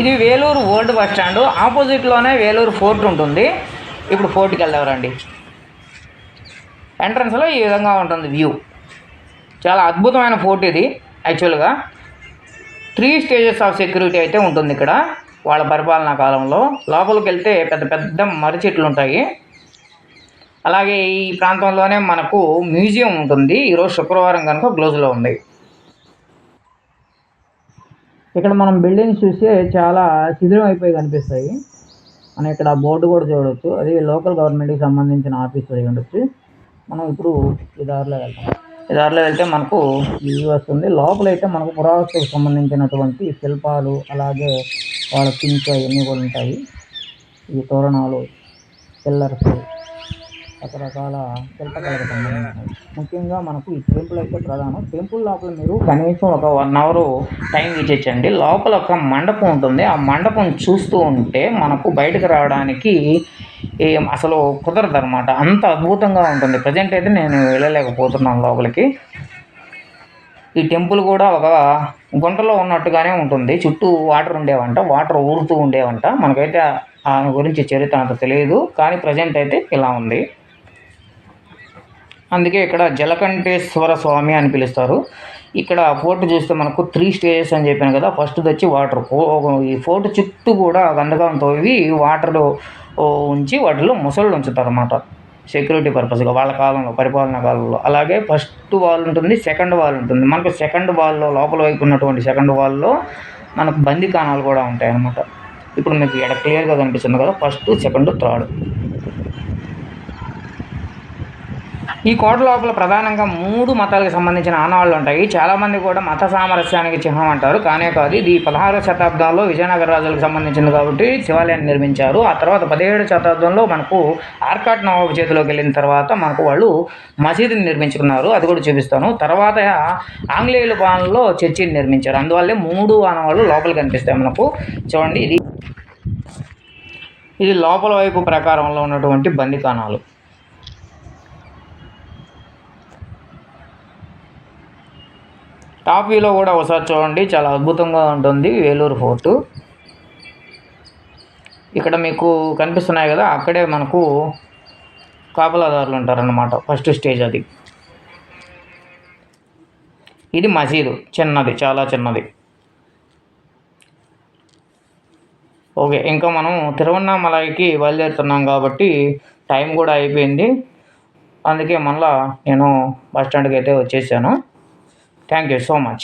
ఇది Vellore old bus stand, ఆపోజిట్లోనే Vellore fort ఉంటుంది. ఇప్పుడు ఫోర్ట్కి వెళ్దామండి. ఎంట్రన్స్లో ఈ విధంగా ఉంటుంది వ్యూ. చాలా అద్భుతమైన ఫోర్ట్ ఇది. యాక్చువల్గా 3 స్టేజెస్ ఆఫ్ సెక్యూరిటీ అయితే ఉంటుంది ఇక్కడ వాళ్ళ పరిపాలనా కాలంలో. లోపలికి వెళ్తే పెద్ద పెద్ద మర్రి చెట్లు ఉంటాయి. అలాగే ఈ ప్రాంతంలోనే మనకు మ్యూజియం ఉంటుంది. ఈరోజు శుక్రవారం కనుక క్లోజ్లో ఉంది. ఇక్కడ మనం బిల్డింగ్స్ చూస్తే చాలా శిథిలం అయిపోయి కనిపిస్తాయి. మనం ఇక్కడ బోర్డు కూడా చూడవచ్చు. అది లోకల్ గవర్నమెంట్కి సంబంధించిన ఆఫీస్ అయి ఉండొచ్చు. మనం ఇప్పుడు ఈ దారిలో వెళ్తాం. ఈ దారిలో వెళ్తే మనకు వ్యూ వస్తుంది. లోపలైతే మనకు పురావస్తుకు సంబంధించినటువంటి శిల్పాలు, అలాగే వాళ్ళ థింగ్స్ అవన్నీ కూడా ఉంటాయి. ఈ తోరణాలు, పిల్లర్స్, రకరకాల శిల్పకళకు సంబంధించినవి. ముఖ్యంగా మనకు ఈ టెంపుల్ అయితే ప్రధానం. టెంపుల్ లోపల మీరు కనీసం ఒక 1 అవర్ టైం ఇచ్చేయండి. లోపల ఒక మండపం ఉంటుంది. ఆ మండపం చూస్తూ ఉంటే మనకు బయటకు రావడానికి అసలు కుదరదు అనమాట. అంత అద్భుతంగా ఉంటుంది. ప్రజెంట్ అయితే నేను వెళ్ళలేకపోతున్నాను లోపలికి. ఈ టెంపుల్ కూడా ఒక గుంటలో ఉన్నట్టుగానే ఉంటుంది. చుట్టూ వాటర్ ఉండేవంట, వాటర్ ఊరుతూ ఉండేవంట. మనకైతే ఆమె గురించి చరిత్ర అంత తెలియదు, కానీ ప్రజెంట్ అయితే ఇలా ఉంది. అందుకే ఇక్కడ జలకంఠేశ్వర స్వామి అని పిలుస్తారు. ఇక్కడ ఫోర్ట్ చూస్తే మనకు 3 స్టేజెస్ అని చెప్పాను కదా. ఫస్ట్ది వచ్చి వాటర్. ఈ ఫోర్ట్ చుట్టూ కూడా గందకం తోవి వాటర్ ఉంచి వాటిలో ముసళ్ళు ఉంచుతారు అన్నమాట, సెక్యూరిటీ పర్పస్గా వాళ్ళ కాలంలో, పరిపాలనా కాలంలో. అలాగే ఫస్ట్ వాల్ ఉంటుంది, సెకండ్ వాల్ ఉంటుంది. మనకు సెకండ్ వాల్లో, లోపల వైపు ఉన్నటువంటి సెకండ్ వాల్లో మనకు బందీఖానాలు కూడా ఉంటాయి అన్నమాట. ఇప్పుడు మీకు ఇక్కడ క్లియర్గా కనిపిస్తుంది కదా, ఫస్ట్, సెకండ్, థర్డ్. ఈ కోట లోపల ప్రధానంగా 3 మతాలకు సంబంధించిన ఆనవాళ్ళు ఉంటాయి. చాలామంది కూడా మత సామరస్యానికి చిహ్నం అంటారు, కానే కాదు. ఇది 16వ శతాబ్దంలో విజయనగర రాజులకు సంబంధించింది కాబట్టి శివాలయాన్ని నిర్మించారు. ఆ తర్వాత 17వ శతాబ్దంలో మనకు ఆర్కాట్ నవాబు చేతిలోకి వెళ్ళిన తర్వాత మనకు వాళ్ళు మసీదుని నిర్మించుకున్నారు. అది కూడా చూపిస్తాను. తర్వాత ఆంగ్లేయుల పాలనలో చర్చిని నిర్మించారు. అందువల్లే 3 ఆనవాళ్ళు లోపల కనిపిస్తాయి మనకు. చూడండి, ఇది లోపల వైపు ప్రకారంలో ఉన్నటువంటి బందికానాలు. టాప్ వ్యూలో కూడా ఒకసారి చూడండి, చాలా అద్భుతంగా ఉంటుంది వేలూరు ఫోర్టు. ఇక్కడ మీకు కనిపిస్తున్నాయి కదా, అక్కడే మనకు కాపలాదారులు ఉంటారన్నమాట. ఫస్ట్ స్టేజ్ అది. ఇది మసీదు, చిన్నది, చాలా చిన్నది. ఓకే, ఇంకా మనం తిరువన్నామలైకి బయలుదేరుతున్నాం కాబట్టి టైం కూడా అయిపోయింది. అందుకే మళ్ళీ నేను బస్ స్టాండ్కి అయితే వచ్చేసాను. Thank you so much.